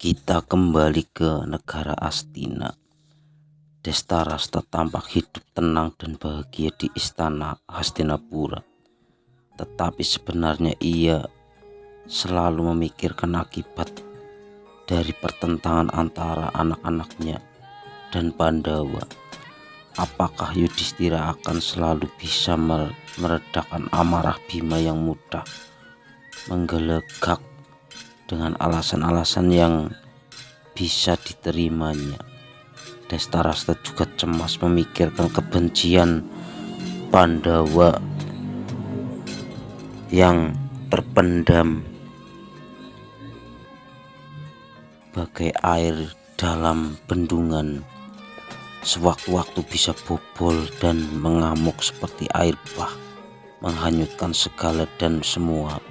Kita kembali ke negara Astina. Destarasta tampak hidup tenang dan bahagia di istana Hastinapura. Tetapi sebenarnya ia selalu memikirkan akibat dari pertentangan antara anak-anaknya dan Pandawa. Apakah Yudhistira akan selalu bisa meredakan amarah Bima yang mudah menggelegak dengan alasan-alasan yang bisa diterimanya? Destarasta juga cemas memikirkan kebencian Pandawa yang terpendam bagai air dalam bendungan, sewaktu-waktu bisa bobol dan mengamuk seperti air bah, menghanyutkan segala dan semua.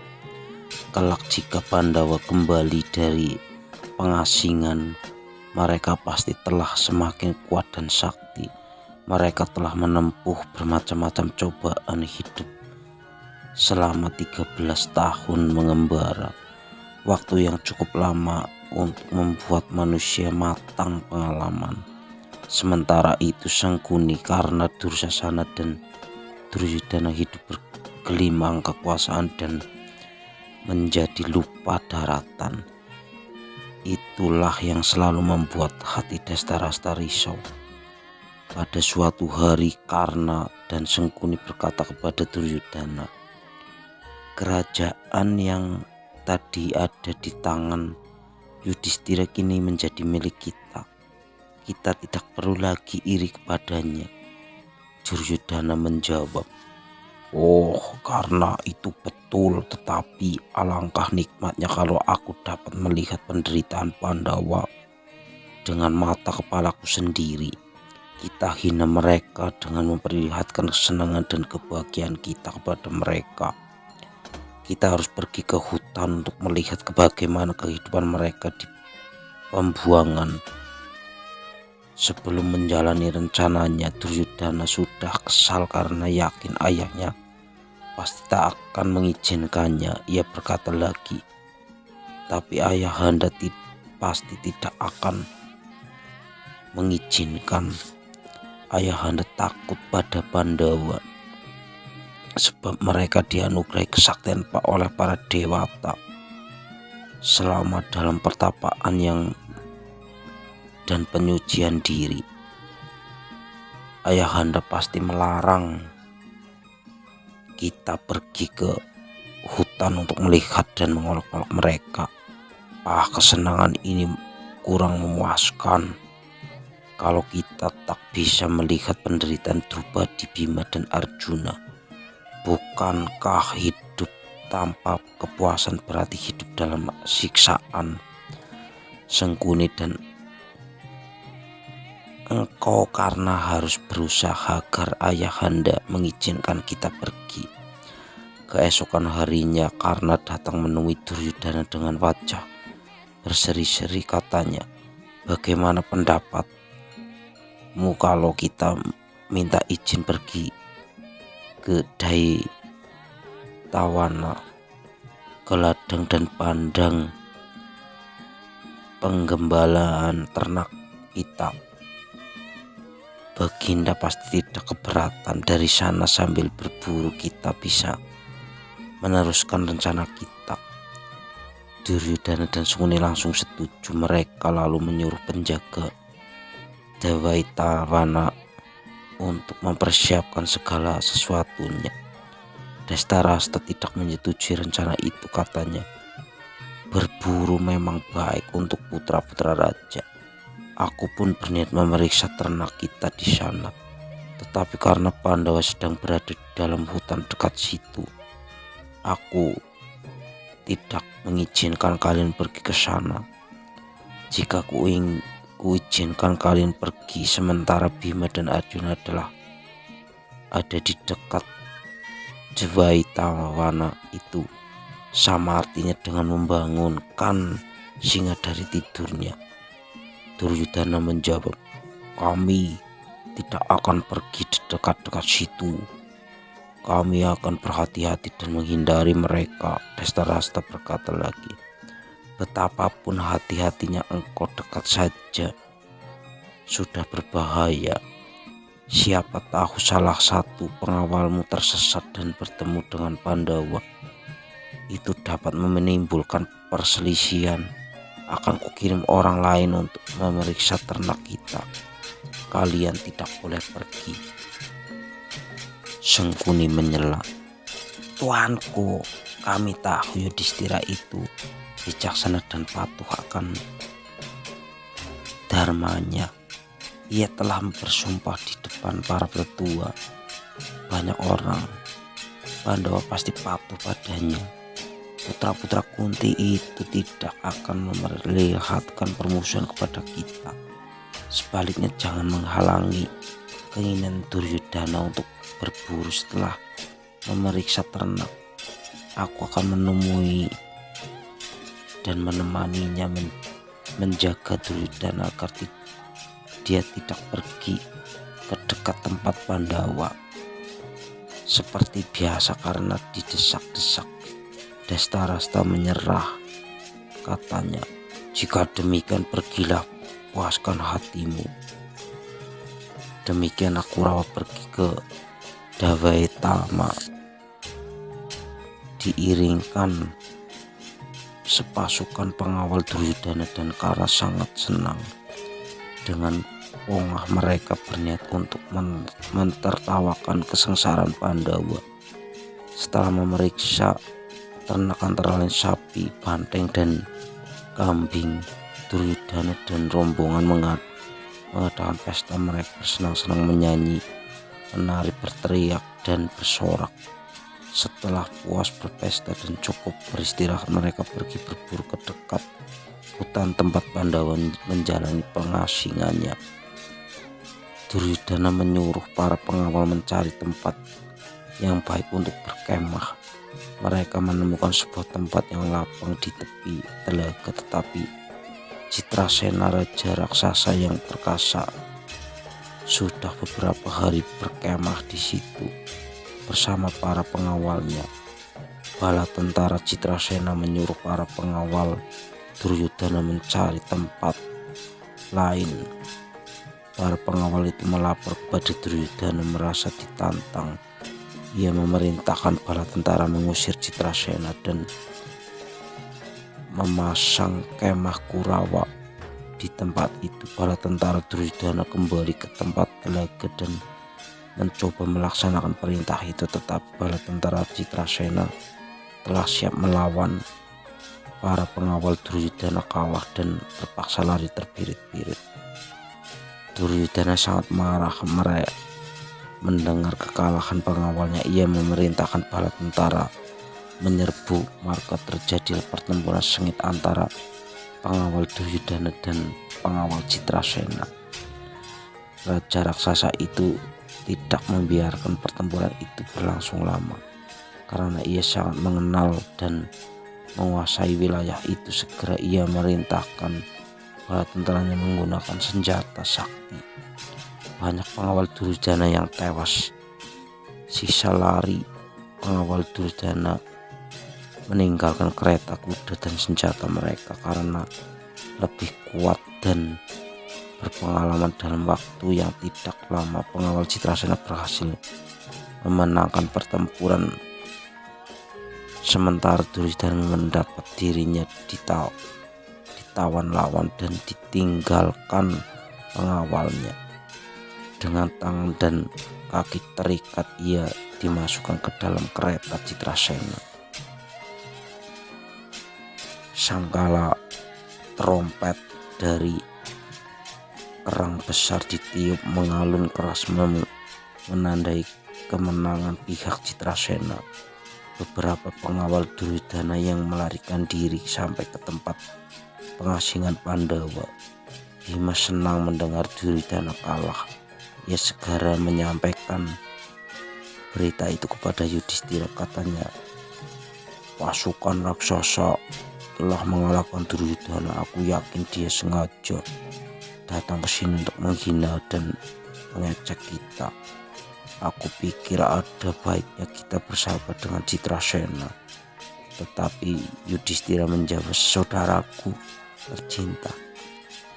Kelak jika Pandawa kembali dari pengasingan, mereka pasti telah semakin kuat dan sakti. Mereka telah menempuh bermacam-macam cobaan hidup selama 13 tahun mengembara. Waktu yang cukup lama untuk membuat manusia matang pengalaman. Sementara itu Sangkuni karena Dursasana dan Duryudana hidup bergelimang kekuasaan dan menjadi lupa daratan. Itulah yang selalu membuat hati Destarasta risau. Pada suatu hari Karna dan Sangkuni berkata kepada Duryudana, "Kerajaan yang tadi ada di tangan Yudhistira kini menjadi milik kita. Kita tidak perlu lagi iri kepadanya." Duryudana menjawab, "Oh, karena itu betul, tetapi alangkah nikmatnya kalau aku dapat melihat penderitaan Pandawa dengan mata kepalaku sendiri. Kita hina mereka dengan memperlihatkan kesenangan dan kebahagiaan kita kepada mereka. Kita harus pergi ke hutan untuk melihat bagaimana kehidupan mereka di pembuangan." Sebelum menjalani rencananya, Duryudana sudah kesal karena yakin ayahnya pasti tak akan mengizinkannya. Ia berkata lagi, "Tapi ayahanda pasti tidak akan mengizinkan. Ayahanda takut pada Pandawa sebab mereka dianugerahi kesaktian oleh para dewata selama dalam pertapaan dan penyucian diri. Ayahanda pasti melarang kita pergi ke hutan untuk melihat dan mengolok-olok mereka. Kesenangan ini kurang memuaskan. Kalau kita tak bisa melihat penderitaan Drupadi, Bima dan Arjuna, bukankah hidup tanpa kepuasan berarti hidup dalam siksaan? Sangkuni dan engkau karena harus berusaha agar ayahanda mengizinkan kita pergi." Keesokan harinya Karna datang menemui Duryudana dengan wajah berseri-seri. Katanya, "Bagaimana pendapatmu kalau kita minta izin pergi ke Daitawana, ke ladang dan pandang penggembalaan ternak kita? Baginda pasti tidak keberatan. Dari sana sambil berburu kita bisa meneruskan rencana kita." Duryudana dan Sangkuni langsung setuju. Mereka lalu menyuruh penjaga Daitawana untuk mempersiapkan segala sesuatunya. Destarasta tidak menyetujui rencana itu. Katanya, "Berburu memang baik untuk putra-putra raja. Aku pun berniat memeriksa ternak kita di sana. Tetapi karena Pandawa sedang berada di dalam hutan dekat situ, aku tidak mengizinkan kalian pergi ke sana. Jika kuizinkan kalian pergi sementara Bima dan Arjuna ada di dekat Dwaitawana itu, sama artinya dengan membangunkan singa dari tidurnya." Duryudana menjawab, "Kami tidak akan pergi di dekat-dekat situ. Kami akan berhati-hati dan menghindari mereka." Destarasta berkata lagi, Betapapun hati-hatinya engkau dekat saja sudah berbahaya. Siapa tahu salah satu pengawalmu tersesat dan bertemu dengan Pandawa. Itu dapat menimbulkan perselisihan. Akan kukirim orang lain untuk memeriksa ternak kita. Kalian tidak boleh pergi. Sengkuni menyela. Tuanku, kami tahu Yudhistira itu bijaksana dan patuh akan dharmanya. Ia telah bersumpah di depan para tetua. Banyak orang Pandawa pasti patuh padanya. Putra-putra Kunti itu tidak akan memperlihatkan permusuhan kepada kita. Sebaliknya jangan menghalangi keinginan Duryodhana untuk berburu. Setelah memeriksa ternak, aku akan menemui dan menemaninya menjaga Duryodhana agar dia tidak pergi ke dekat tempat Pandawa. Seperti biasa karena didesak-desak, Dastarasta menyerah. Katanya, jika demikian pergilah, puaskan hatimu. Demikian Kurawa pergi ke Dwaitama diiringkan sepasukan pengawal Duryodhana, dan karena sangat senang dengan pongah mereka berniat untuk mentertawakan kesengsaraan Pandawa. Setelah memeriksa ternak antara lain sapi, banteng, dan kambing, Duryodhana dan rombongan mengadakan pesta. Mereka bersenang-senang menyanyi, menari, berteriak, dan bersorak. Setelah puas berpesta dan cukup beristirahat, mereka pergi berburu ke dekat hutan tempat Pandawa menjalani pengasingannya. Duryodhana menyuruh para pengawal mencari tempat yang baik untuk berkemah. Mereka menemukan sebuah tempat yang lapang di tepi telaga, tetapi Citrasena, raja raksasa yang perkasa, sudah beberapa hari berkemah di situ bersama para pengawalnya. Bala tentara Citrasena menyuruh para pengawal Duryodhana mencari tempat lain. Para pengawal itu melapor kepada Duryodhana merasa ditantang. Ia memerintahkan bala tentara mengusir Citrasena dan memasang kemah Kurawa di tempat itu. Bala tentara Duryodhana kembali ke tempat telaga dan mencoba melaksanakan perintah itu, tetapi bala tentara Citrasena telah siap melawan. Para pengawal Duryodhana kalah dan terpaksa lari terbirit-birit. Duryodhana sangat marah mendengar kekalahan pengawalnya. Ia memerintahkan bala tentara menyerbu, maka terjadi pertempuran sengit antara pengawal Duryodhana dan pengawal Citrasena. Raja raksasa itu tidak membiarkan pertempuran itu berlangsung lama karena ia sangat mengenal dan menguasai wilayah itu. Segera ia merintahkan bala tentaranya menggunakan senjata sakti. Banyak pengawal Duryodhana yang tewas. Sisa lari pengawal Duryodhana meninggalkan kereta, kuda, dan senjata mereka karena lebih kuat dan berpengalaman. Dalam waktu yang tidak lama, pengawal Citrasena berhasil memenangkan pertempuran, sementara Duryodhana mendapat dirinya ditawan lawan dan ditinggalkan pengawalnya. Dengan tangan dan kaki terikat, ia dimasukkan ke dalam kereta Citrasena. Sangkala trompet dari kerang besar ditiup mengalun keras menandai kemenangan pihak Citrasena. Beberapa pengawal Duryodhana yang melarikan diri sampai ke tempat pengasingan Pandawa. Bima senang mendengar Duryodhana kalah. Ia segera menyampaikan berita itu kepada Yudhistira. Katanya, pasukan raksasa telah mengalahkan Duryodhana. Aku yakin dia sengaja datang ke sini untuk menghina dan mengecek kita. Aku pikir ada baiknya kita bersahabat dengan Citrasena. Tetapi Yudhistira menjawab, saudaraku tercinta,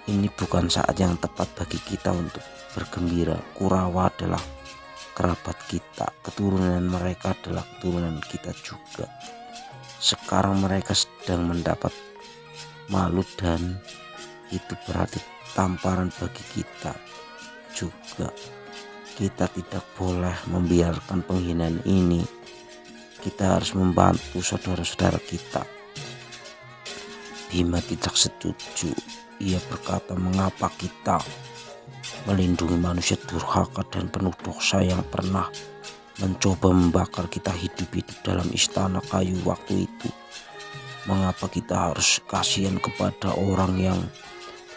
ini bukan saat yang tepat bagi kita untuk bergembira. Kurawa adalah kerabat kita, keturunan mereka adalah keturunan kita juga. Sekarang mereka sedang mendapat malu dan itu berarti tamparan bagi kita juga. Kita tidak boleh membiarkan penghinaan ini. Kita harus membantu saudara-saudara kita. Bima tidak setuju. Ia berkata, mengapa kita melindungi manusia durhaka dan penuh dosa yang pernah mencoba membakar kita hidup-hidup dalam istana kayu waktu itu? Mengapa kita harus kasihan kepada orang yang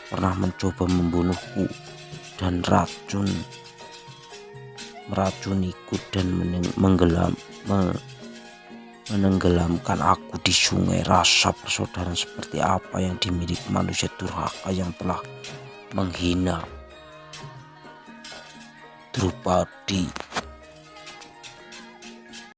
pernah mencoba membunuhku dan meracuniku dan menenggelamkan aku di sungai? Rasa persaudaraan seperti apa yang dimiliki manusia durhaka yang telah menghina Drupadi?